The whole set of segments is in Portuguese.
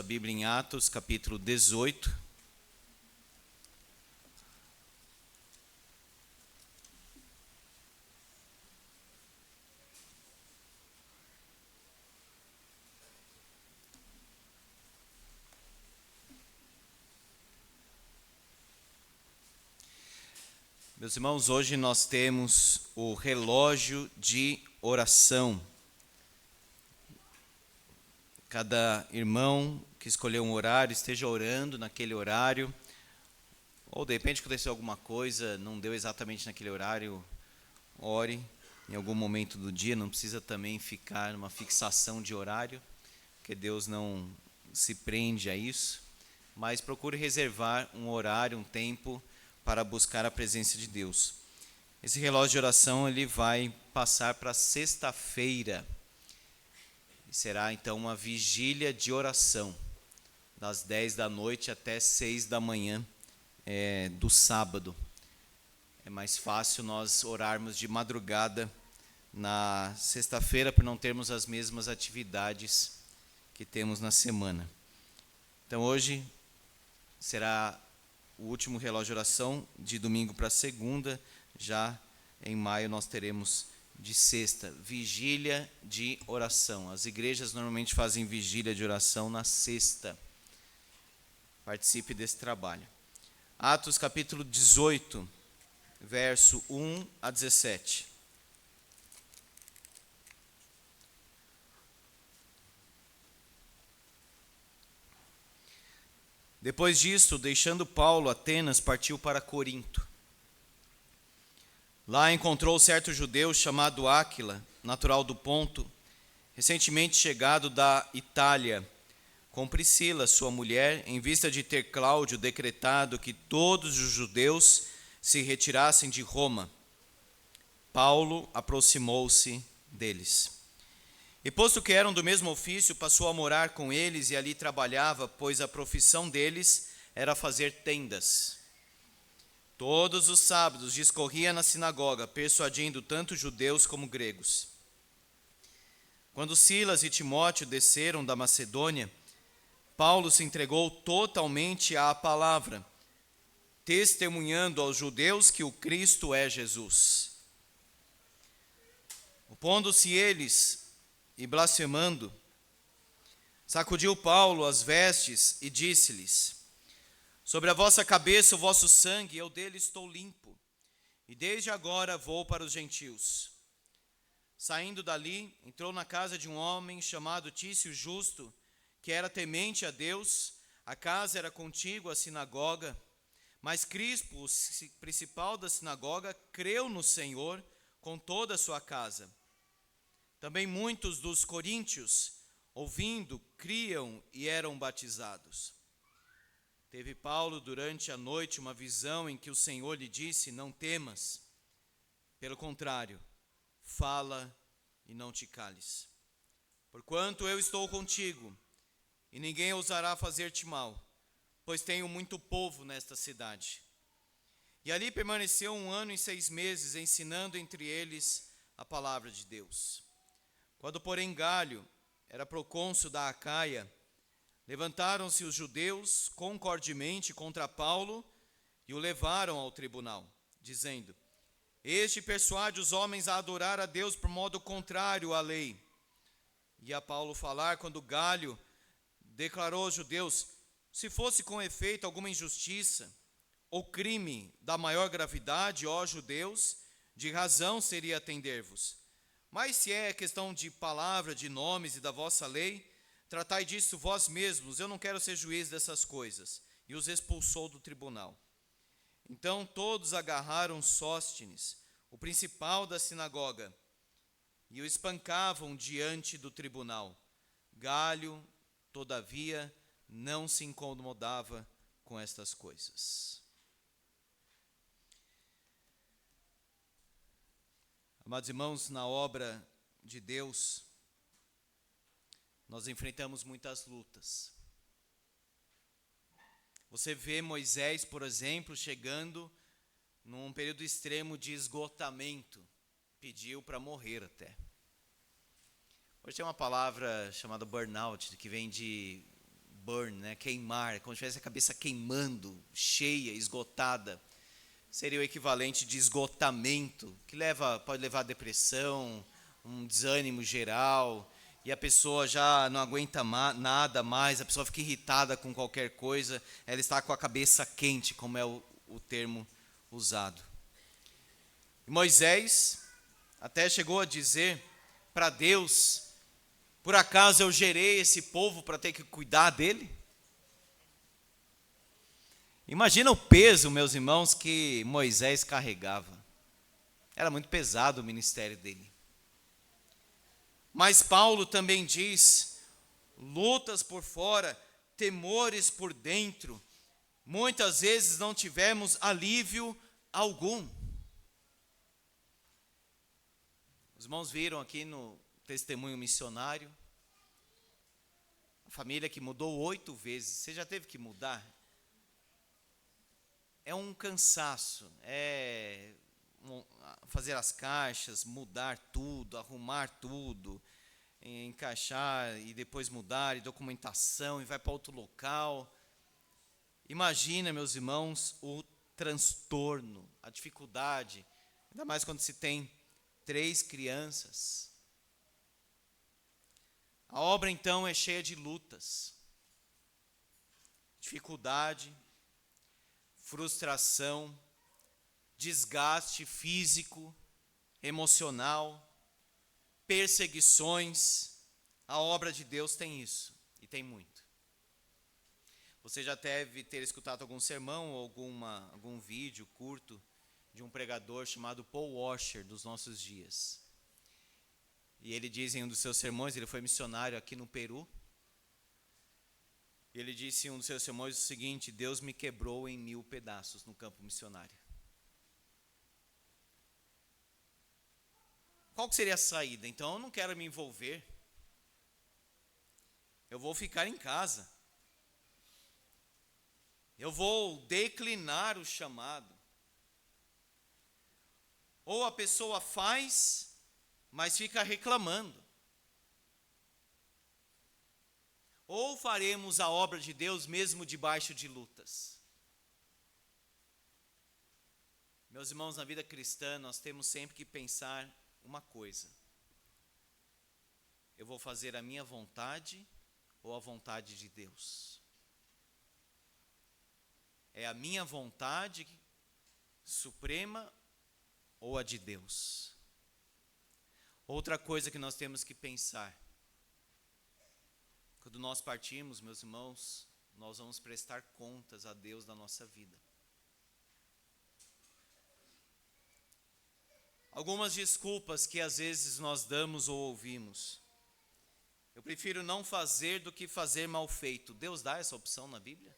Bíblia em Atos, capítulo 18. Meus irmãos, hoje nós temos o relógio de oração. Cada irmão que escolheu um horário esteja orando naquele horário, ou de repente aconteceu alguma coisa, não deu exatamente naquele horário, ore em algum momento do dia, não precisa também ficar numa fixação de horário, porque Deus não se prende a isso, mas procure reservar um horário, um tempo para buscar a presença de Deus. Esse relógio de oração ele vai passar para sexta-feira. Será então uma vigília de oração, das 10 da noite até 6 da manhã do sábado. É mais fácil nós orarmos de madrugada na sexta-feira por não termos as mesmas atividades que temos na semana. Então hoje será o último relógio de oração, de domingo para segunda. Já em maio nós teremos de sexta, vigília de oração. As igrejas normalmente fazem vigília de oração na sexta. Participe desse trabalho. Atos capítulo 18, verso 1 a 17. Depois disto, deixando Paulo Atenas, partiu para Corinto. Lá encontrou certo judeu chamado Áquila, natural do Ponto, recentemente chegado da Itália, com Priscila, sua mulher, em vista de ter Cláudio decretado que todos os judeus se retirassem de Roma. Paulo aproximou-se deles. E posto que eram do mesmo ofício, passou a morar com eles e ali trabalhava, pois a profissão deles era fazer tendas. Todos os sábados discorria na sinagoga, persuadindo tanto judeus como gregos. Quando Silas e Timóteo desceram da Macedônia, Paulo se entregou totalmente à palavra, testemunhando aos judeus que o Cristo é Jesus. Opondo-se eles e blasfemando, sacudiu Paulo as vestes e disse-lhes: sobre a vossa cabeça o vosso sangue, eu dele estou limpo, e desde agora vou para os gentios. Saindo dali, entrou na casa de um homem chamado Tício Justo, que era temente a Deus. A casa era contígua à sinagoga, mas Crispo, o principal da sinagoga, creu no Senhor com toda a sua casa. Também muitos dos coríntios, ouvindo, criam e eram batizados. Teve Paulo durante a noite uma visão em que o Senhor lhe disse: não temas, pelo contrário, fala e não te cales. Porquanto eu estou contigo, e ninguém ousará fazer-te mal, pois tenho muito povo nesta cidade. E ali permaneceu 1 ano e 6 meses, ensinando entre eles a palavra de Deus. Quando, porém, Galho era procônsul da Acaia, levantaram-se os judeus concordemente contra Paulo e o levaram ao tribunal, dizendo: este persuade os homens a adorar a Deus por modo contrário à lei. E a Paulo falar, quando Galho declarou aos judeus: se fosse com efeito alguma injustiça ou crime da maior gravidade, ó judeus, de razão seria atender-vos. Mas se é questão de palavra, de nomes e da vossa lei, tratai disso vós mesmos, eu não quero ser juiz dessas coisas. E os expulsou do tribunal. Então todos agarraram Sóstenes, o principal da sinagoga, e o espancavam diante do tribunal. Galho, todavia, não se incomodava com estas coisas. Amados irmãos, na obra de Deus, nós enfrentamos muitas lutas. Você vê Moisés, por exemplo, chegando num período extremo de esgotamento, pediu para morrer até. Hoje tem uma palavra chamada burnout, que vem de burn, né? Queimar, como se tivesse a cabeça queimando, cheia, esgotada. Seria o equivalente de esgotamento, que pode levar a depressão, um desânimo geral, e a pessoa já não aguenta nada mais, a pessoa fica irritada com qualquer coisa, ela está com a cabeça quente, como é o termo usado. E Moisés até chegou a dizer para Deus: por acaso eu gerei esse povo para ter que cuidar dele? Imagina o peso, meus irmãos, que Moisés carregava. Era muito pesado o ministério dele. Mas Paulo também diz: lutas por fora, temores por dentro. Muitas vezes não tivemos alívio algum. Os irmãos viram aqui no testemunho missionário, a família que mudou 8 vezes. Você já teve que mudar? É um cansaço, fazer as caixas, mudar tudo, arrumar tudo, encaixar e depois mudar, e documentação, e vai para outro local. Imagina, meus irmãos, o transtorno, a dificuldade, ainda mais quando se tem 3 crianças. A obra, então, é cheia de lutas, dificuldade, frustração, desgaste físico, emocional, perseguições. A obra de Deus tem isso, e tem muito. Você já deve ter escutado algum sermão ou algum vídeo curto de um pregador chamado Paul Washer, dos nossos dias. E ele diz em um dos seus sermões, ele foi missionário aqui no Peru, e ele disse em um dos seus sermões o seguinte: Deus me quebrou em 1000 pedaços no campo missionário. Qual que seria a saída? Então eu não quero me envolver, eu vou ficar em casa, eu vou declinar o chamado. Ou a pessoa faz, mas fica reclamando. Ou faremos a obra de Deus mesmo debaixo de lutas. Meus irmãos, na vida cristã nós temos sempre que pensar uma coisa: eu vou fazer a minha vontade ou a vontade de Deus? É a minha vontade suprema ou a de Deus? Outra coisa que nós temos que pensar: quando nós partirmos, meus irmãos, nós vamos prestar contas a Deus da nossa vida. Algumas desculpas que às vezes nós damos ou ouvimos: eu prefiro não fazer do que fazer mal feito. Deus dá essa opção na Bíblia?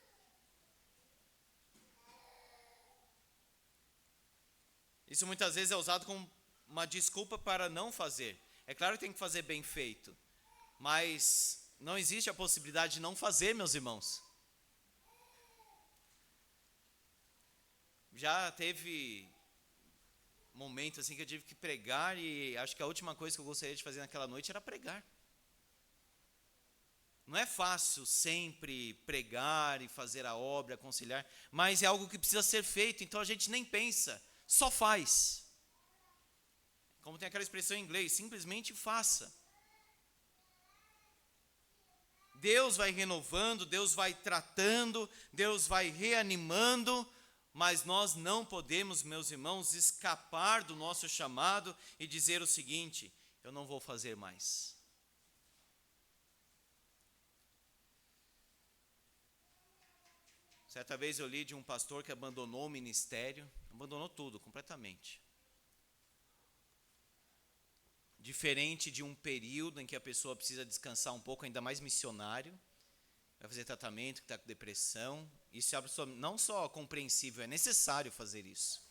Isso muitas vezes é usado como uma desculpa para não fazer. É claro que tem que fazer bem feito, mas não existe a possibilidade de não fazer, meus irmãos. Já teve momentos assim que eu tive que pregar, e acho que a última coisa que eu gostaria de fazer naquela noite era pregar. Não é fácil sempre pregar e fazer a obra, aconselhar, mas é algo que precisa ser feito, então a gente nem pensa, só faz. Como tem aquela expressão em inglês, simplesmente faça. Deus vai renovando, Deus vai tratando, Deus vai reanimando, mas nós não podemos, meus irmãos, escapar do nosso chamado e dizer o seguinte: eu não vou fazer mais. Certa vez eu li de um pastor que abandonou o ministério, abandonou tudo completamente. Diferente de um período em que a pessoa precisa descansar um pouco, ainda mais missionário, vai fazer tratamento, que está com depressão. Isso é não só compreensível, é necessário fazer isso.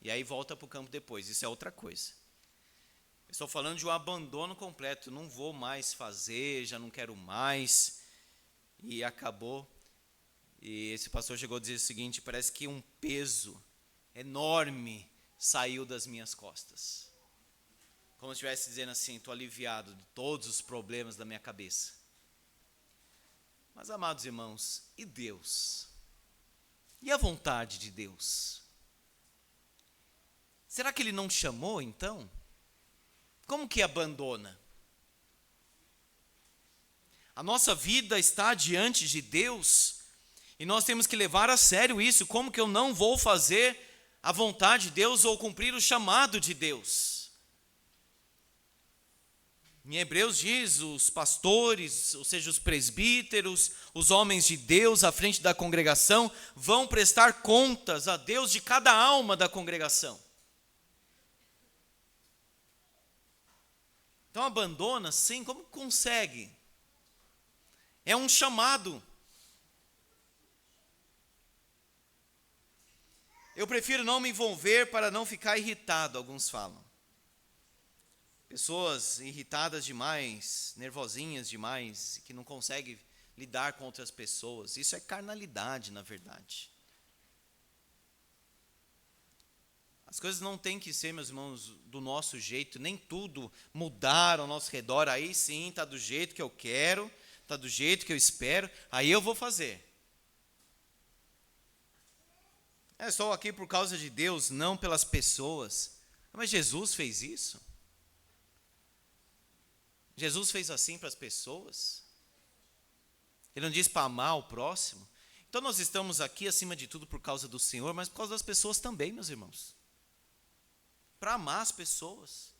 E aí volta para o campo depois, isso é outra coisa. Eu estou falando de um abandono completo, não vou mais fazer, já não quero mais, e acabou. E esse pastor chegou a dizer o seguinte: parece que um peso enorme saiu das minhas costas. Como se estivesse dizendo assim: estou aliviado de todos os problemas da minha cabeça. Mas, amados irmãos, e Deus? E a vontade de Deus? Será que Ele não chamou, então? Como que abandona? A nossa vida está diante de Deus e nós temos que levar a sério isso. Como que eu não vou fazer a vontade de Deus ou cumprir o chamado de Deus? Em Hebreus diz, os pastores, ou seja, os presbíteros, os homens de Deus à frente da congregação, vão prestar contas a Deus de cada alma da congregação. Então abandona, sim, como consegue? É um chamado. Eu prefiro não me envolver para não ficar irritado, alguns falam. Pessoas irritadas demais, nervosinhas demais, que não conseguem lidar com outras pessoas. Isso é carnalidade, na verdade. As coisas não têm que ser, meus irmãos, do nosso jeito, nem tudo mudar ao nosso redor. Aí sim, está do jeito que eu quero, está do jeito que eu espero, aí eu vou fazer. Estou aqui por causa de Deus, não pelas pessoas. Mas Jesus fez isso? Jesus fez assim para as pessoas? Ele não disse para amar o próximo? Então nós estamos aqui acima de tudo por causa do Senhor, mas por causa das pessoas também, meus irmãos. Para amar as pessoas,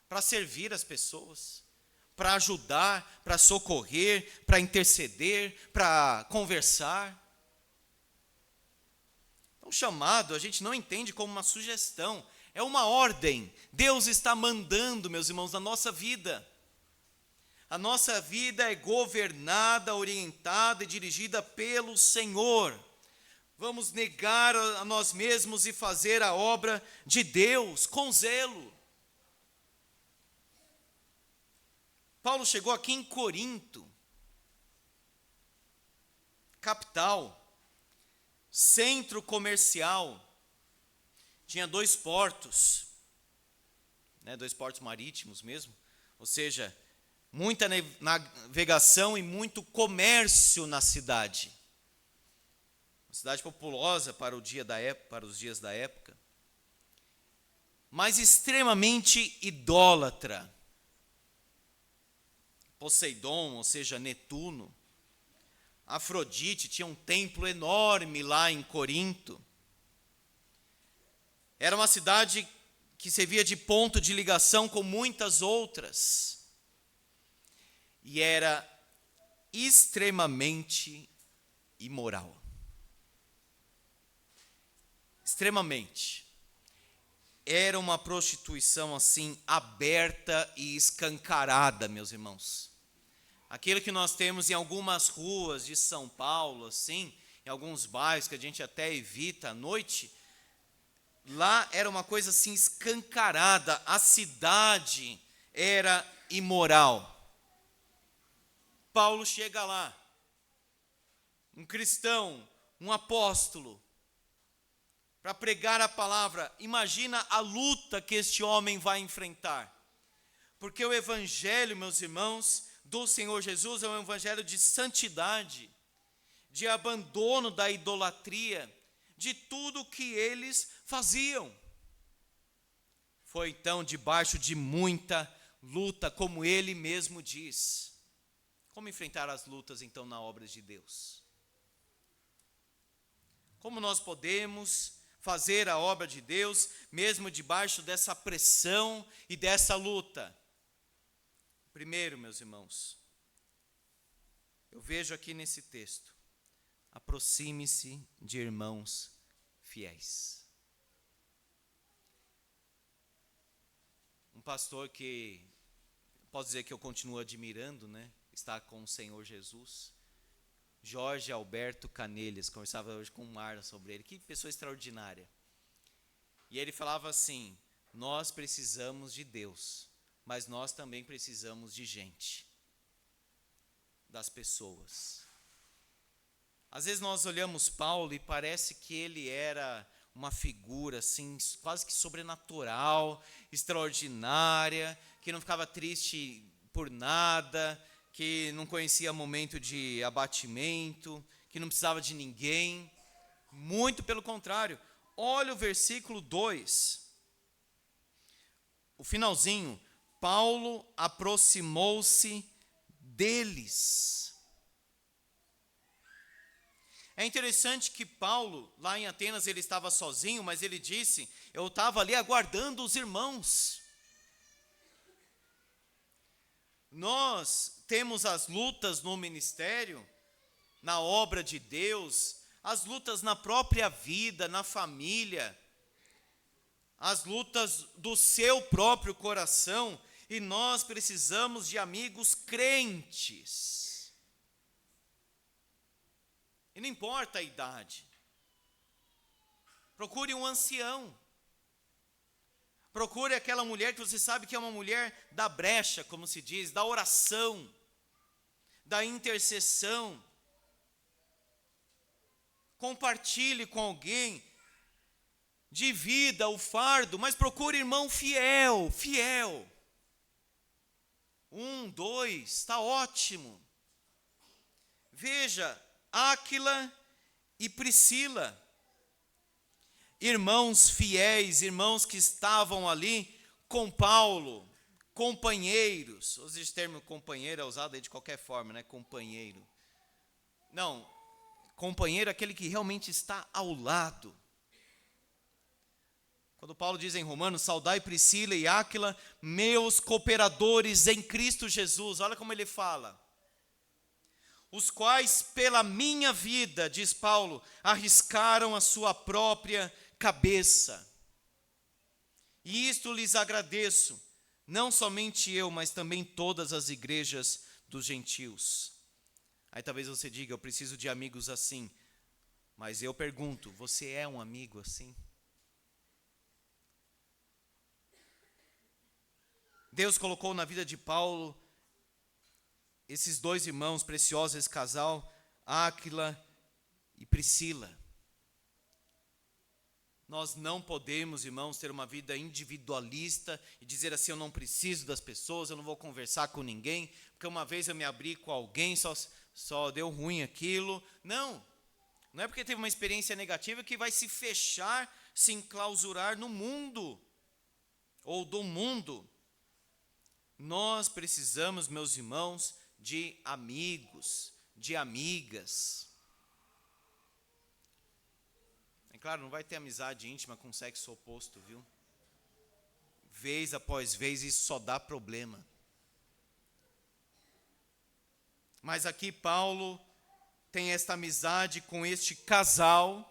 para servir as pessoas, para ajudar, para socorrer, para interceder, para conversar. Então, o chamado a gente não entende como uma sugestão, é uma ordem. Deus está mandando, meus irmãos, na nossa vida. A nossa vida é governada, orientada e dirigida pelo Senhor. Vamos negar a nós mesmos e fazer a obra de Deus com zelo. Paulo chegou aqui em Corinto, capital, centro comercial. Tinha 2 portos, 2 portos marítimos mesmo, ou seja, muita navegação e muito comércio na cidade. Uma cidade populosa para os dias da época, mas extremamente idólatra. Poseidon, ou seja, Netuno, Afrodite, tinha um templo enorme lá em Corinto. Era uma cidade que servia de ponto de ligação com muitas outras. E era extremamente imoral. Extremamente. Era uma prostituição assim, aberta e escancarada, meus irmãos. Aquilo que nós temos em algumas ruas de São Paulo, assim, em alguns bairros que a gente até evita à noite, lá era uma coisa assim escancarada, a cidade era imoral. Paulo chega lá, um cristão, um apóstolo, para pregar a palavra. Imagina a luta que este homem vai enfrentar. Porque o evangelho, meus irmãos, do Senhor Jesus é um evangelho de santidade, de abandono da idolatria, de tudo o que eles faziam. Foi então debaixo de muita luta, como ele mesmo diz. Como enfrentar as lutas então na obra de Deus? Como nós podemos fazer a obra de Deus mesmo debaixo dessa pressão e dessa luta? Primeiro, meus irmãos, eu vejo aqui nesse texto, aproxime-se de irmãos fiéis. Um pastor que, posso dizer que eu continuo admirando, está com o Senhor Jesus, Jorge Alberto Canelhas. Conversava hoje com o Marlon sobre ele, que pessoa extraordinária. E ele falava assim: nós precisamos de Deus, mas nós também precisamos de gente, das pessoas. Às vezes nós olhamos Paulo e parece que ele era uma figura assim, quase que sobrenatural, extraordinária, que não ficava triste por nada, que não conhecia momento de abatimento, que não precisava de ninguém. Muito pelo contrário. Olha o versículo 2. O finalzinho. Paulo aproximou-se deles. É interessante que Paulo, lá em Atenas, ele estava sozinho, mas ele disse, eu estava ali aguardando os irmãos. Nós temos as lutas no ministério, na obra de Deus, as lutas na própria vida, na família, as lutas do seu próprio coração, e nós precisamos de amigos crentes. E não importa a idade. Procure um ancião. Procure aquela mulher que você sabe que é uma mulher da brecha, como se diz, da oração, da intercessão. Compartilhe com alguém, divida o fardo, mas procure irmão fiel. 1, 2, está ótimo. Veja, Áquila e Priscila, irmãos fiéis, irmãos que estavam ali com Paulo, companheiros. Esse termo companheiro é usado aí de qualquer forma, né? Companheiro. Não, companheiro é aquele que realmente está ao lado. Quando Paulo diz em Romanos, saudai Priscila e Áquila, meus cooperadores em Cristo Jesus. Olha como ele fala. Os quais pela minha vida, diz Paulo, arriscaram a sua própria cabeça. E isto lhes agradeço, não somente eu, mas também todas as igrejas dos gentios. Aí talvez você diga, eu preciso de amigos assim. Mas eu pergunto, você é um amigo assim? Deus colocou na vida de Paulo esses dois irmãos preciosos, esse casal, Áquila e Priscila. Nós não podemos, irmãos, ter uma vida individualista e dizer assim, eu não preciso das pessoas, eu não vou conversar com ninguém, porque uma vez eu me abri com alguém, só deu ruim aquilo. Não é porque teve uma experiência negativa que vai se fechar, se enclausurar no mundo, ou do mundo. Nós precisamos, meus irmãos, de amigos, de amigas. É claro, não vai ter amizade íntima com sexo oposto, viu? Vez após vez, isso só dá problema. Mas aqui Paulo tem esta amizade com este casal.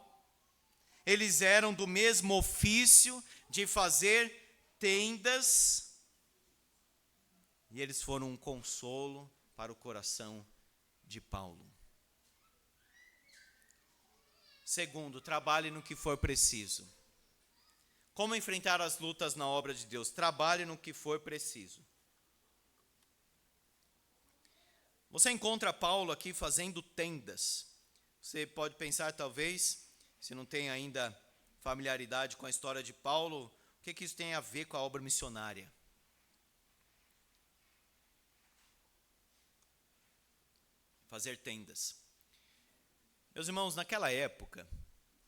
Eles eram do mesmo ofício de fazer tendas. E eles foram um consolo para o coração de Paulo. Segundo, trabalhe no que for preciso. Como enfrentar as lutas na obra de Deus? Trabalhe no que for preciso. Você encontra Paulo aqui fazendo tendas. Você pode pensar, talvez, se não tem ainda familiaridade com a história de Paulo, o que isso tem a ver com a obra missionária? Fazer tendas. Meus irmãos, naquela época,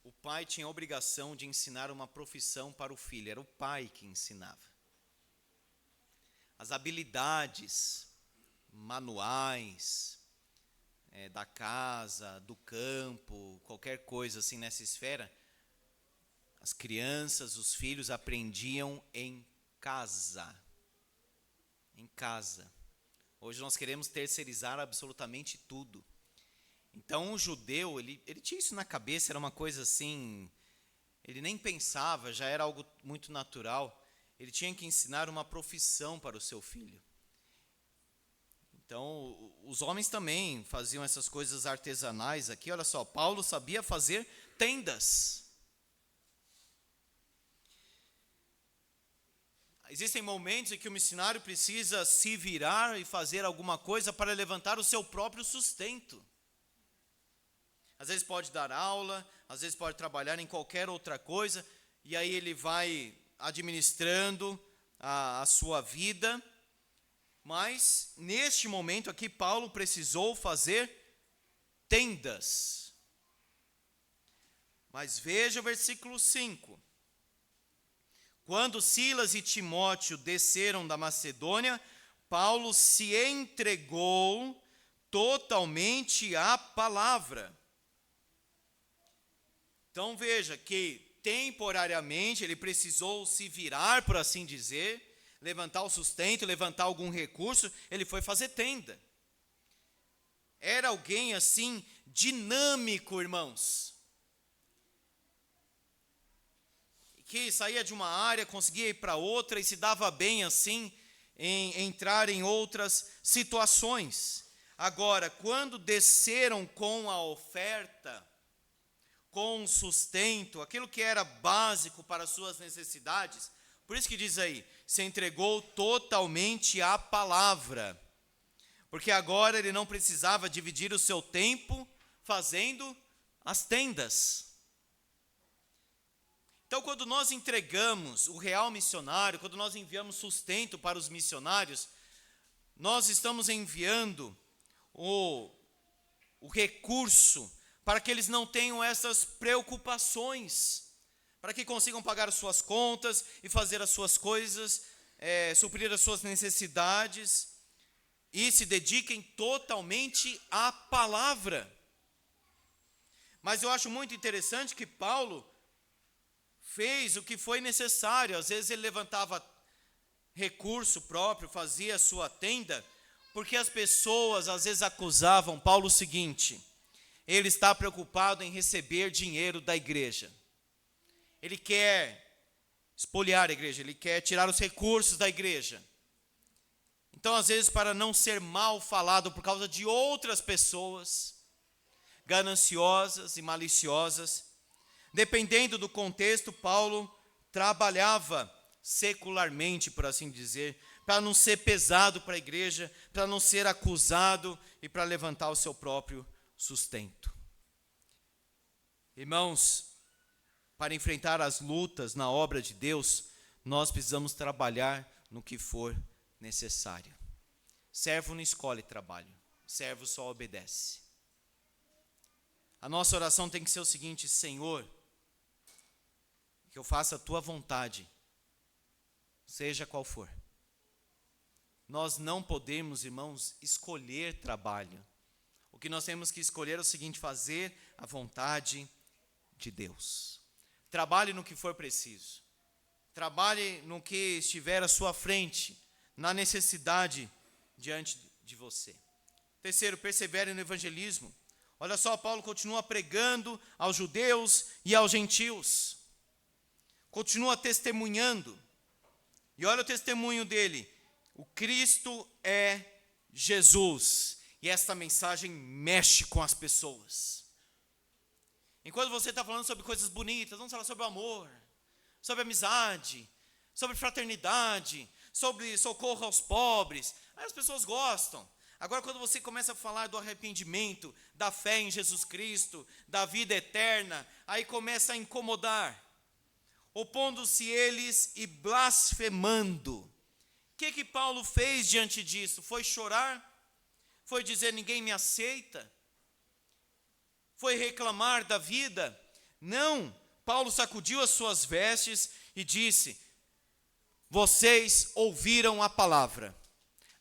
o pai tinha a obrigação de ensinar uma profissão para o filho. Era o pai que ensinava. As habilidades manuais, da casa, do campo, qualquer coisa assim nessa esfera, as crianças, os filhos aprendiam em casa. Em casa. Hoje nós queremos terceirizar absolutamente tudo. Então o judeu, ele tinha isso na cabeça, era uma coisa assim, ele nem pensava, já era algo muito natural. Ele tinha que ensinar uma profissão para o seu filho. Então os homens também faziam essas coisas artesanais aqui. Olha só, Paulo sabia fazer tendas. Existem momentos em que o missionário precisa se virar e fazer alguma coisa para levantar o seu próprio sustento. Às vezes pode dar aula, às vezes pode trabalhar em qualquer outra coisa, e aí ele vai administrando a sua vida, Mas, neste momento aqui, Paulo precisou fazer tendas. Mas veja o versículo 5. Quando Silas e Timóteo desceram da Macedônia, Paulo se entregou totalmente à palavra. Então veja que temporariamente ele precisou se virar, por assim dizer, levantar o sustento, levantar algum recurso, ele foi fazer tenda. Era alguém assim dinâmico, irmãos, que saía de uma área, conseguia ir para outra e se dava bem assim em entrar em outras situações. Agora, quando desceram com a oferta, com o sustento, aquilo que era básico para as suas necessidades, por isso que diz aí, se entregou totalmente à palavra, porque agora ele não precisava dividir o seu tempo fazendo as tendas. Então, quando nós entregamos o real missionário, quando nós enviamos sustento para os missionários, nós estamos enviando o recurso para que eles não tenham essas preocupações, para que consigam pagar as suas contas e fazer as suas coisas, suprir as suas necessidades e se dediquem totalmente à palavra. Mas eu acho muito interessante que Paulo fez o que foi necessário. Às vezes ele levantava recurso próprio, fazia a sua tenda, porque as pessoas às vezes acusavam Paulo o seguinte: ele está preocupado em receber dinheiro da igreja. Ele quer espoliar a igreja, ele quer tirar os recursos da igreja. Então, às vezes, para não ser mal falado por causa de outras pessoas gananciosas e maliciosas, dependendo do contexto, Paulo trabalhava secularmente, por assim dizer, para não ser pesado para a igreja, para não ser acusado e para levantar o seu próprio sustento. Irmãos, para enfrentar as lutas na obra de Deus, nós precisamos trabalhar no que for necessário. Servo não escolhe trabalho, servo só obedece. A nossa oração tem que ser o seguinte: Senhor, que eu faça a tua vontade, seja qual for. Nós não podemos, irmãos, escolher trabalho. O que nós temos que escolher é o seguinte: fazer a vontade de Deus. Trabalhe no que for preciso. Trabalhe no que estiver à sua frente, na necessidade diante de você. Terceiro, persevere no evangelismo. Olha só, Paulo continua pregando aos judeus e aos gentios. Continua testemunhando. E olha o testemunho dele: o Cristo é Jesus. E esta mensagem mexe com as pessoas. Enquanto você está falando sobre coisas bonitas, vamos falar sobre o amor, sobre amizade, sobre fraternidade, sobre socorro aos pobres. Aí as pessoas gostam. Agora, quando você começa a falar do arrependimento, da fé em Jesus Cristo, da vida eterna, aí começa a incomodar. Opondo-se eles e blasfemando. O que Paulo fez diante disso? Foi chorar? Foi dizer ninguém me aceita? Foi reclamar da vida? Não, Paulo sacudiu as suas vestes e disse: vocês ouviram a palavra,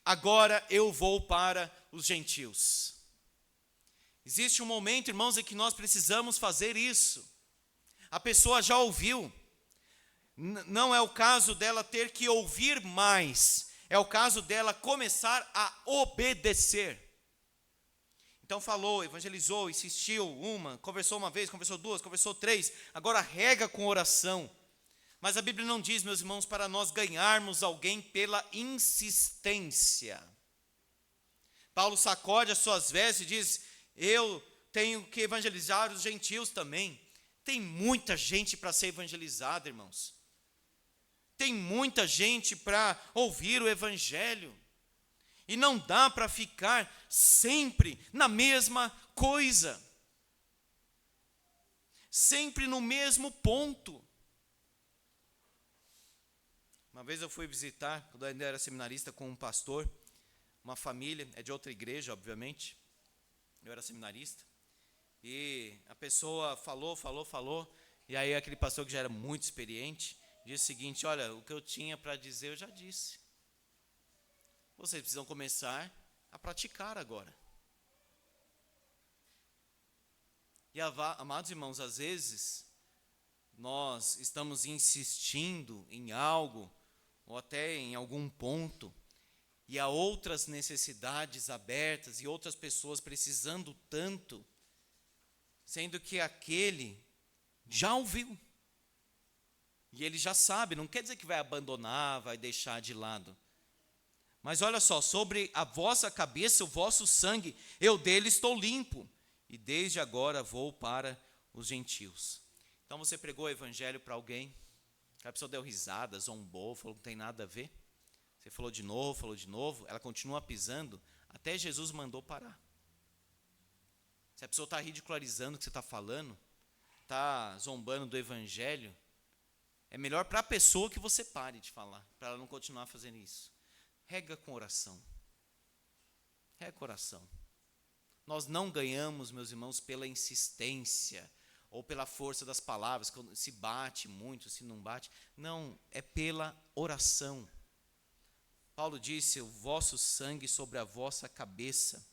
agora eu vou para os gentios. Existe um momento, irmãos, em que nós precisamos fazer isso. A pessoa já ouviu. Não é o caso dela ter que ouvir mais, é o caso dela começar a obedecer. Então falou, evangelizou, insistiu, conversou uma vez, conversou duas, conversou três, agora rega com oração. Mas a Bíblia não diz, meus irmãos, para nós ganharmos alguém pela insistência. Paulo sacode as suas vestes e diz: eu tenho que evangelizar os gentios também. Tem muita gente para ser evangelizada, irmãos. Tem muita gente para ouvir o evangelho. E não dá para ficar sempre na mesma coisa. Sempre no mesmo ponto. Uma vez eu fui visitar, quando eu ainda era seminarista, com um pastor, uma família, é de outra igreja, obviamente. Eu era seminarista. E a pessoa falou, e aí aquele pastor que já era muito experiente, disse o seguinte: olha, o que eu tinha para dizer eu já disse. Vocês precisam começar a praticar agora. E, amados irmãos, às vezes, nós estamos insistindo em algo, ou até em algum ponto, e há outras necessidades abertas, e outras pessoas precisando tanto, sendo que aquele já ouviu. E ele já sabe, não quer dizer que vai abandonar, vai deixar de lado. Mas olha só, sobre a vossa cabeça, o vosso sangue, eu dele estou limpo, e desde agora vou para os gentios. Então você pregou o evangelho para alguém, a pessoa deu risada, zombou, falou que não tem nada a ver. Você falou de novo, ela continua pisando, até Jesus mandou parar. Se a pessoa está ridicularizando o que você está falando, está zombando do evangelho, é melhor para a pessoa que você pare de falar, para ela não continuar fazendo isso. Rega com oração. Rega com oração. Nós não ganhamos, meus irmãos, pela insistência ou pela força das palavras, quando se bate muito, se não bate. Não, é pela oração. Paulo disse: o vosso sangue sobre a vossa cabeça.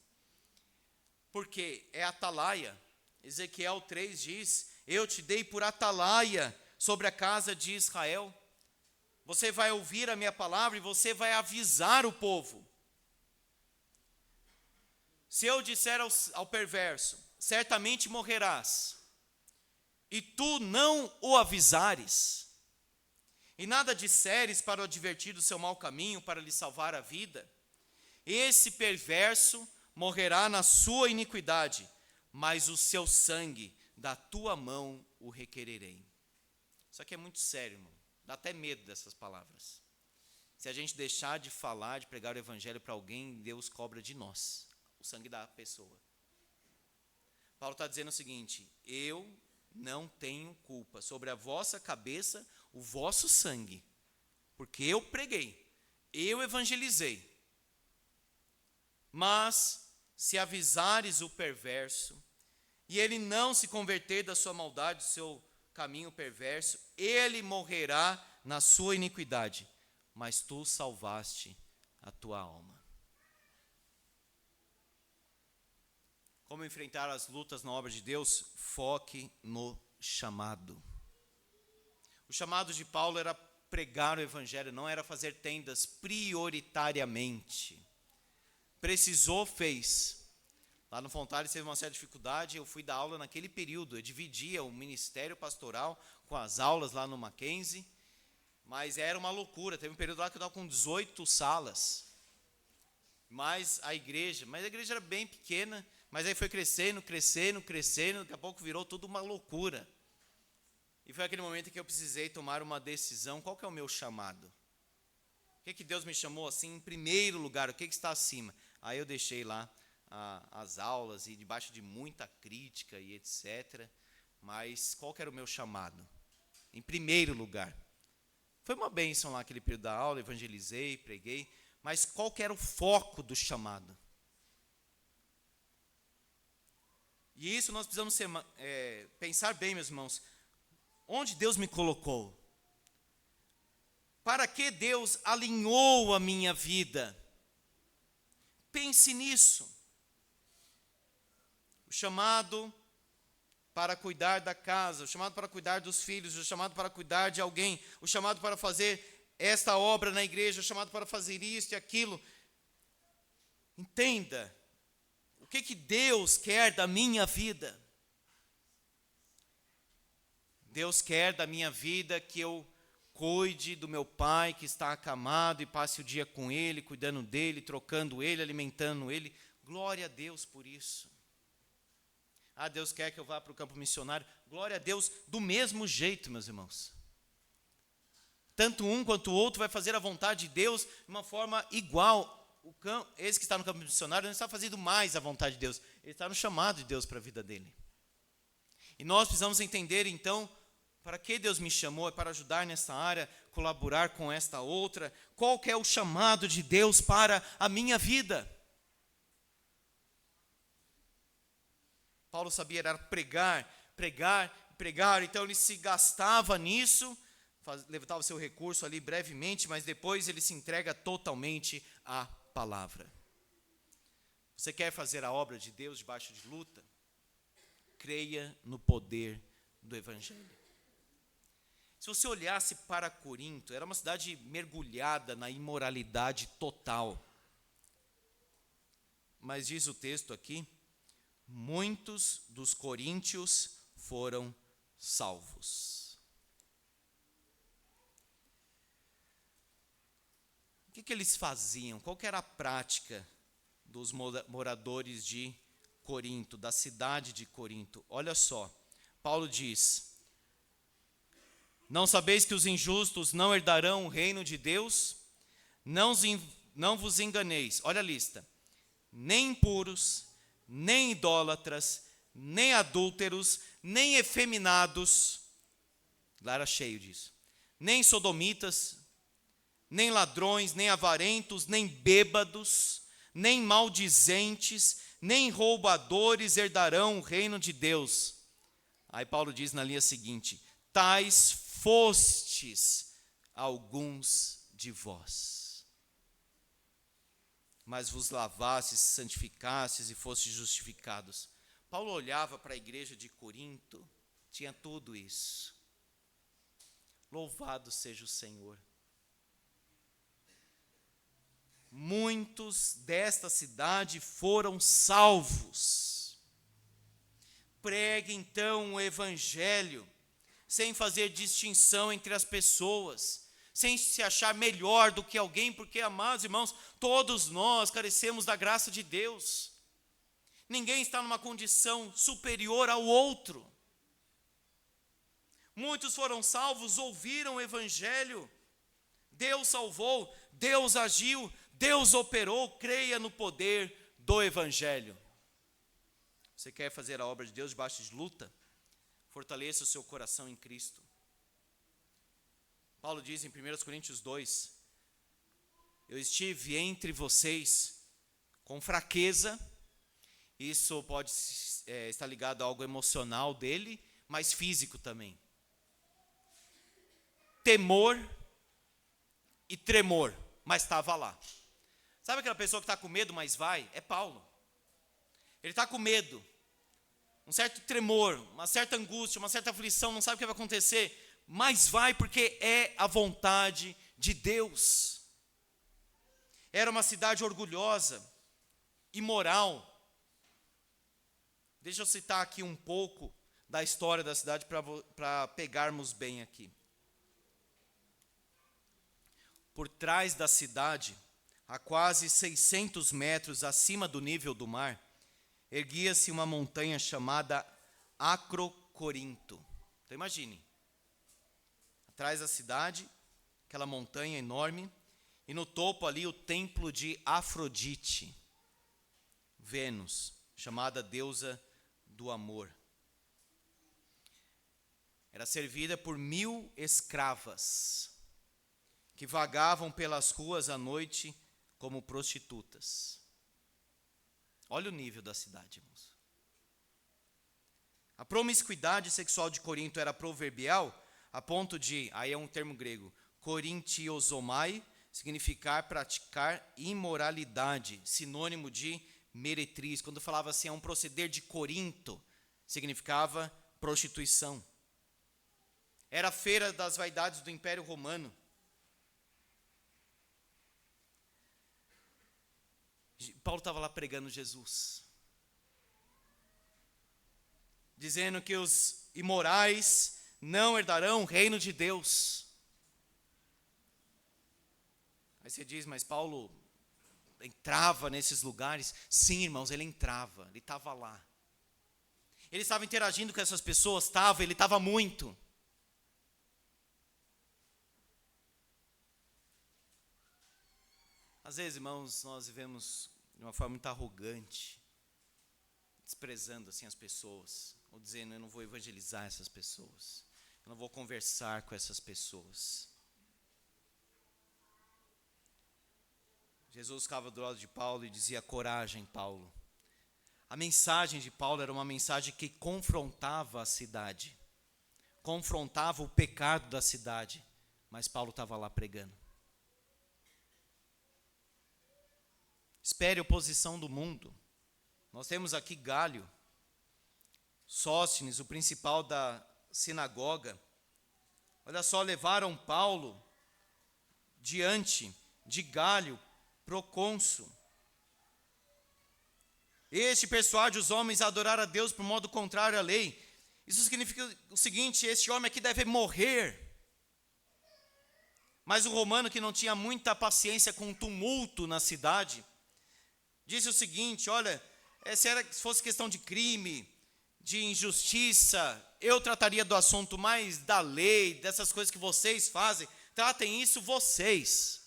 Porque é atalaia. Ezequiel 3 diz: eu te dei por atalaia sobre a casa de Israel. Você vai ouvir a minha palavra e você vai avisar o povo. Se eu disser ao perverso, certamente morrerás, e tu não o avisares, e nada disseres para o advertir do seu mau caminho, para lhe salvar a vida, esse perverso morrerá na sua iniquidade, mas o seu sangue da tua mão o requererei. Isso aqui é muito sério, irmão. Dá até medo dessas palavras. Se a gente deixar de falar, de pregar o evangelho para alguém, Deus cobra de nós o sangue da pessoa. Paulo está dizendo o seguinte: eu não tenho culpa sobre a vossa cabeça, o vosso sangue, porque eu preguei, eu evangelizei. Mas se avisares o perverso, e ele não se converter da sua maldade, do seu caminho perverso, ele morrerá na sua iniquidade, mas tu salvaste a tua alma. Como enfrentar as lutas na obra de Deus? Foque no chamado. O chamado de Paulo era pregar o evangelho, não era fazer tendas prioritariamente. Precisou, fez. Lá no Fontales teve uma certa dificuldade, eu fui dar aula naquele período, eu dividia o ministério pastoral com as aulas lá no Mackenzie, mas era uma loucura, teve um período lá que eu estava com 18 salas, mas a igreja era bem pequena, mas aí foi crescendo, daqui a pouco virou tudo uma loucura. E foi aquele momento em que eu precisei tomar uma decisão: qual que é o meu chamado? O que Deus me chamou assim em primeiro lugar, o que está acima? Aí eu deixei lá as aulas e debaixo de muita crítica e etc. Mas qual que era o meu chamado? Em primeiro lugar. Foi uma bênção lá aquele período da aula, evangelizei, preguei, mas qual que era o foco do chamado? E isso nós precisamos pensar bem, meus irmãos. Onde Deus me colocou? Para que Deus alinhou a minha vida? Pense nisso. O chamado para cuidar da casa, o chamado para cuidar dos filhos, o chamado para cuidar de alguém, o chamado para fazer esta obra na igreja, o chamado para fazer isto e aquilo. Entenda, o que Deus quer da minha vida? Deus quer da minha vida que eu cuide do meu pai que está acamado e passe o dia com ele, cuidando dele, trocando ele, alimentando ele. Glória a Deus por isso. Ah, Deus quer que eu vá para o campo missionário. Glória a Deus, do mesmo jeito, meus irmãos. Tanto um quanto o outro vai fazer a vontade de Deus de uma forma igual. Esse que está no campo missionário não está fazendo mais a vontade de Deus. Ele está no chamado de Deus para a vida dele. E nós precisamos entender, então, para que Deus me chamou? É para ajudar nessa área. colaborar com esta outra? Qual que é o chamado de Deus para a minha vida? Paulo sabia era pregar, então ele se gastava nisso, levantava seu recurso ali brevemente, mas depois ele se entrega totalmente à palavra. Você quer fazer a obra de Deus debaixo de luta? Creia no poder do Evangelho. Se você olhasse para Corinto, era uma cidade mergulhada na imoralidade total. Mas diz o texto aqui, muitos dos coríntios foram salvos. O que eles faziam? Qual que era a prática dos moradores de Corinto, da cidade de Corinto? Olha só, Paulo diz: não sabeis que os injustos não herdarão o reino de Deus? Não vos enganeis. Olha a lista. Nem impuros, nem idólatras, nem adúlteros, nem efeminados, lá era cheio disso, nem sodomitas, nem ladrões, nem avarentos, nem bêbados, nem maldizentes, nem roubadores herdarão o reino de Deus. Aí Paulo diz na linha seguinte: tais fostes alguns de vós, mas vos lavastes, santificastes e fostes justificados. Paulo olhava para a igreja de Corinto, tinha tudo isso. Louvado seja o Senhor. Muitos desta cidade foram salvos. Pregue então o Evangelho, sem fazer distinção entre as pessoas, sem se achar melhor do que alguém, porque, amados irmãos, todos nós carecemos da graça de Deus. Ninguém está numa condição superior ao outro. Muitos foram salvos, ouviram o Evangelho, Deus salvou, Deus agiu, Deus operou. Creia no poder do Evangelho. Você quer fazer a obra de Deus debaixo de luta? Fortaleça o seu coração em Cristo. Paulo diz em 1 Coríntios 2, eu estive entre vocês com fraqueza. Isso pode estar ligado a algo emocional dele, mas físico também. Temor e tremor, mas estava lá. Sabe aquela pessoa que está com medo, mas vai? É Paulo. Ele está com medo, um certo tremor, uma certa angústia, uma certa aflição, não sabe o que vai acontecer, mas vai porque é a vontade de Deus. Era uma cidade orgulhosa, imoral. Deixa eu citar aqui um pouco da história da cidade para pegarmos bem aqui. Por trás da cidade, a quase 600 metros acima do nível do mar, erguia-se uma montanha chamada Acrocorinto. Então imagine, atrás da cidade, aquela montanha enorme, e no topo ali o templo de Afrodite, Vênus, chamada deusa do amor. Era servida por 1000 escravas, que vagavam pelas ruas à noite como prostitutas. Olha o nível da cidade, irmãos. A promiscuidade sexual de Corinto era proverbial, a ponto de, aí é um termo grego, korintiosomai, significar praticar imoralidade, sinônimo de meretriz. Quando falava assim, é um proceder de Corinto, significava prostituição. Era a feira das vaidades do Império Romano. Paulo estava lá pregando Jesus, dizendo que os imorais não herdarão o reino de Deus. Aí você diz, mas Paulo entrava nesses lugares? Sim, irmãos, ele entrava, ele estava lá. Ele estava interagindo com essas pessoas? Ele estava muito. Às vezes, irmãos, nós vivemos de uma forma muito arrogante, desprezando assim as pessoas, ou dizendo, eu não vou evangelizar essas pessoas, eu não vou conversar com essas pessoas. Jesus ficava do lado de Paulo e dizia: coragem, Paulo. A mensagem de Paulo era uma mensagem que confrontava a cidade, confrontava o pecado da cidade, mas Paulo estava lá pregando. Espere a oposição do mundo. Nós temos aqui Galho, Sóstenes, o principal da sinagoga. Olha só, levaram Paulo diante de Galho, procônsul. Este persuade os homens a adorar a Deus por modo contrário à lei. Isso significa o seguinte: este homem aqui deve morrer. Mas o romano, que não tinha muita paciência com o tumulto na cidade, disse o seguinte: olha, se fosse questão de crime, de injustiça, eu trataria do assunto mais da lei, dessas coisas que vocês fazem, tratem isso vocês.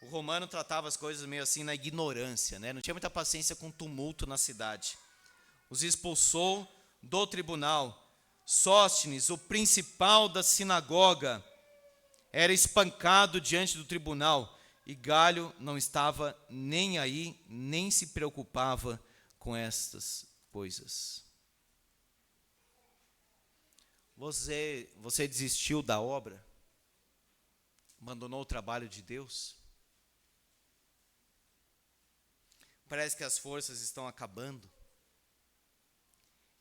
O romano tratava as coisas meio assim na ignorância, né? Não tinha muita paciência com tumulto na cidade. Os expulsou do tribunal. Sóstenes, o principal da sinagoga, era espancado diante do tribunal, e Galho não estava nem aí, nem se preocupava com estas coisas. Você desistiu da obra? Abandonou o trabalho de Deus? Parece que as forças estão acabando.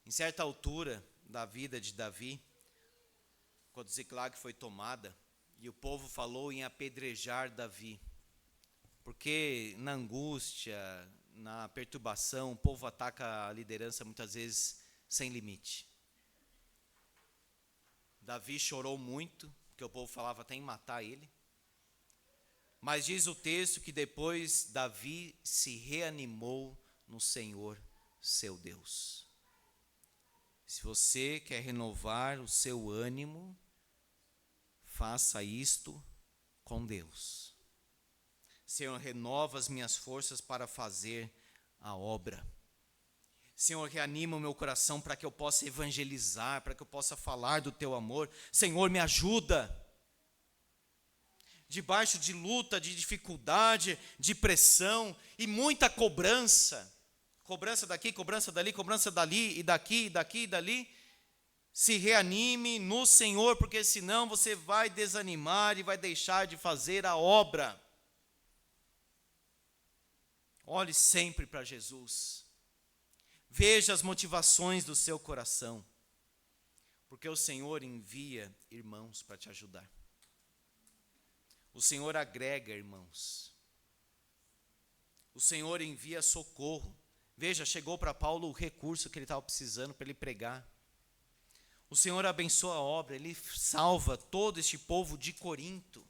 Em certa altura da vida de Davi, quando Ziclag foi tomada, e o povo falou em apedrejar Davi, porque na angústia, na perturbação, o povo ataca a liderança muitas vezes sem limite. Davi chorou muito, porque o povo falava até em matar ele. Mas diz o texto que depois Davi se reanimou no Senhor, seu Deus. Se você quer renovar o seu ânimo, faça isto com Deus. Senhor, renova as minhas forças para fazer a obra. Senhor, reanima o meu coração para que eu possa evangelizar, para que eu possa falar do teu amor. Senhor, me ajuda. Debaixo de luta, de dificuldade, de pressão e muita cobrança. Cobrança daqui, cobrança dali, cobrança dali, e daqui, e daqui, e dali. Se reanime no Senhor, porque senão você vai desanimar e vai deixar de fazer a obra. Olhe sempre para Jesus. Veja as motivações do seu coração, porque o Senhor envia irmãos para te ajudar. O Senhor agrega irmãos. O Senhor envia socorro. Veja, chegou para Paulo o recurso que ele estava precisando para ele pregar. O Senhor abençoa a obra, Ele salva todo este povo de Corinto.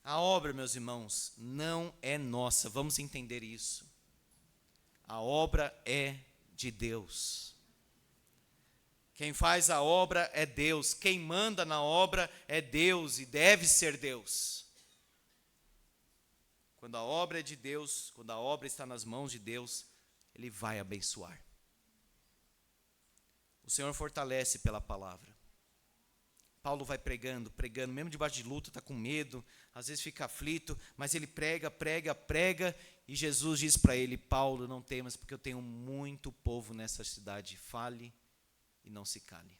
A obra, meus irmãos, não é nossa, vamos entender isso. A obra é de Deus. Quem faz a obra é Deus, quem manda na obra é Deus e deve ser Deus. Quando a obra é de Deus, quando a obra está nas mãos de Deus, Ele vai abençoar. O Senhor fortalece pela palavra. Paulo vai pregando, mesmo debaixo de luta, está com medo, às vezes fica aflito, mas ele prega, e Jesus diz para ele: Paulo, não temas, porque eu tenho muito povo nessa cidade, fale e não se cale.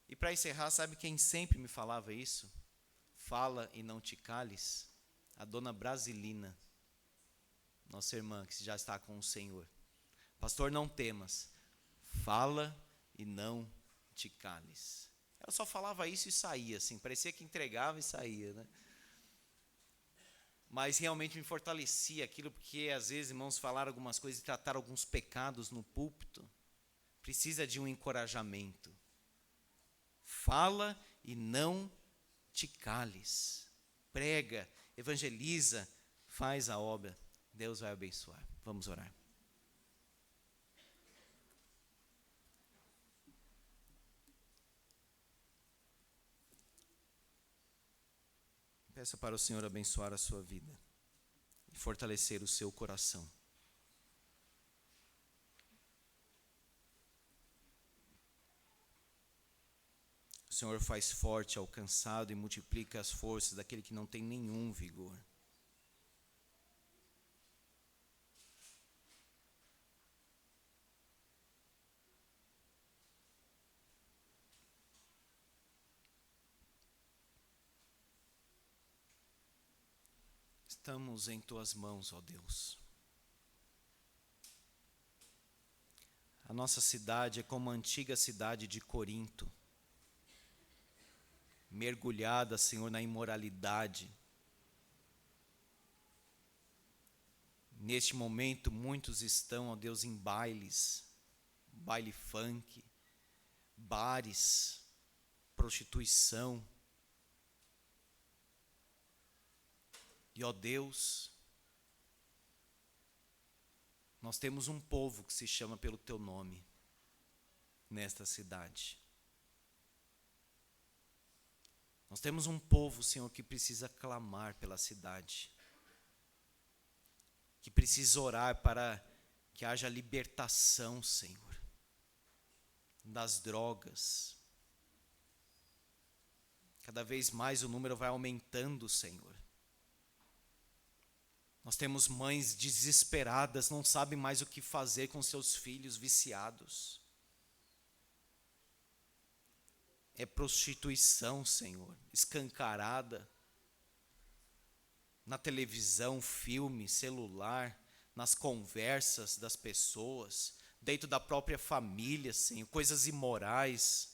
E para encerrar, sabe quem sempre me falava isso? Fala e não te cales. A dona Brasilina, nossa irmã, que já está com o Senhor. Pastor, não temas, fala e não te cales. Ela só falava isso e saía, assim, parecia que entregava e saía, né? Mas realmente me fortalecia aquilo, porque às vezes, irmãos, falar algumas coisas e tratar alguns pecados no púlpito, precisa de um encorajamento. Fala e não te cales. Prega, evangeliza, faz a obra. Deus vai abençoar. Vamos orar. Peça para o Senhor abençoar a sua vida e fortalecer o seu coração. O Senhor faz forte ao cansado e multiplica as forças daquele que não tem nenhum vigor. Estamos em tuas mãos, ó Deus. A nossa cidade é como a antiga cidade de Corinto, mergulhada, Senhor, na imoralidade. Neste momento, muitos estão, ó Deus, em bailes, baile funk, bares, prostituição. E, ó Deus, nós temos um povo que se chama pelo teu nome nesta cidade. Nós temos um povo, Senhor, que precisa clamar pela cidade, que precisa orar para que haja libertação, Senhor, das drogas. Cada vez mais o número vai aumentando, Senhor. Nós temos mães desesperadas, não sabem mais o que fazer com seus filhos viciados. É prostituição, Senhor, escancarada. Na televisão, filme, celular, nas conversas das pessoas, dentro da própria família, Senhor, coisas imorais.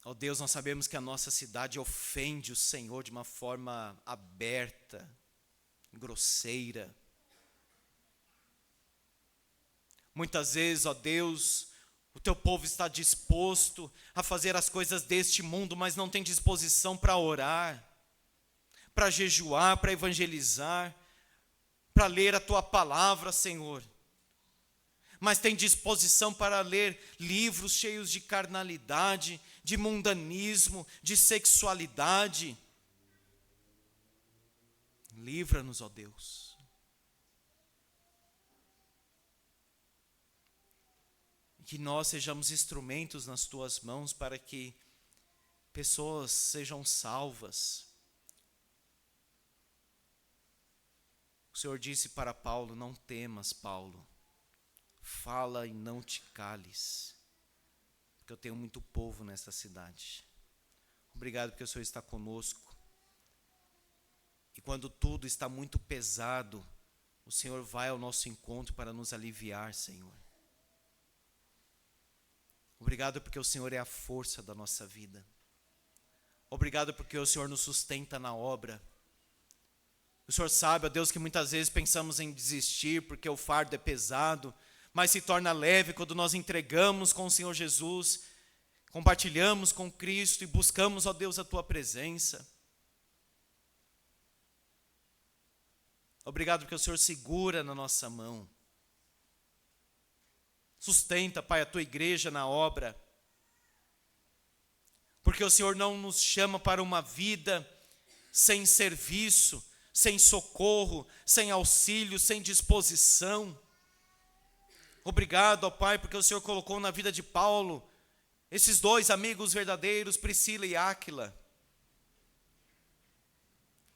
Ó Deus, nós sabemos que a nossa cidade ofende o Senhor de uma forma aberta, grosseira. Muitas vezes, ó Deus, o teu povo está disposto a fazer as coisas deste mundo, mas não tem disposição para orar, para jejuar, para evangelizar, para ler a tua palavra, Senhor. Mas tem disposição para ler livros cheios de carnalidade, de mundanismo, de sexualidade. Livra-nos, ó Deus. E que nós sejamos instrumentos nas tuas mãos para que pessoas sejam salvas. O Senhor disse para Paulo: não temas, Paulo, fala e não te cales, porque eu tenho muito povo nesta cidade. Obrigado porque o Senhor está conosco. E quando tudo está muito pesado, o Senhor vai ao nosso encontro para nos aliviar, Senhor. Obrigado porque o Senhor é a força da nossa vida. Obrigado porque o Senhor nos sustenta na obra. O Senhor sabe, ó Deus, que muitas vezes pensamos em desistir porque o fardo é pesado, mas se torna leve quando nós entregamos com o Senhor Jesus, compartilhamos com Cristo e buscamos, ó Deus, a tua presença. Obrigado porque o Senhor segura na nossa mão. Sustenta, Pai, a tua igreja na obra. Porque o Senhor não nos chama para uma vida sem serviço, sem socorro, sem auxílio, sem disposição. Obrigado, ó Pai, porque o Senhor colocou na vida de Paulo esses dois amigos verdadeiros, Priscila e Áquila.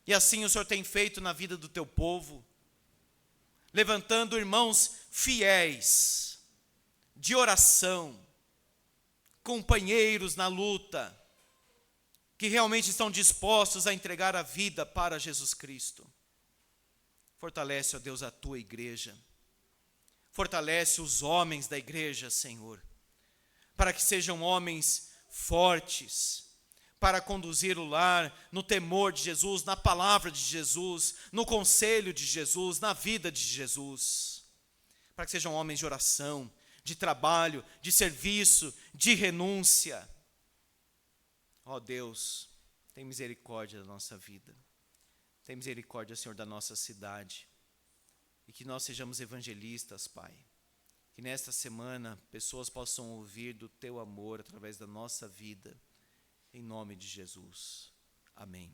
E assim o Senhor tem feito na vida do teu povo, levantando irmãos fiéis, de oração, companheiros na luta, que realmente estão dispostos a entregar a vida para Jesus Cristo. Fortalece, ó Deus, a tua igreja. Fortalece os homens da igreja, Senhor, para que sejam homens fortes, para conduzir o lar no temor de Jesus, na palavra de Jesus, no conselho de Jesus, na vida de Jesus. Para que sejam homens de oração, de trabalho, de serviço, de renúncia. Ó Deus, tem misericórdia da nossa vida. Tem misericórdia, Senhor, da nossa cidade. E que nós sejamos evangelistas, Pai. Que nesta semana pessoas possam ouvir do teu amor através da nossa vida. Em nome de Jesus. Amém.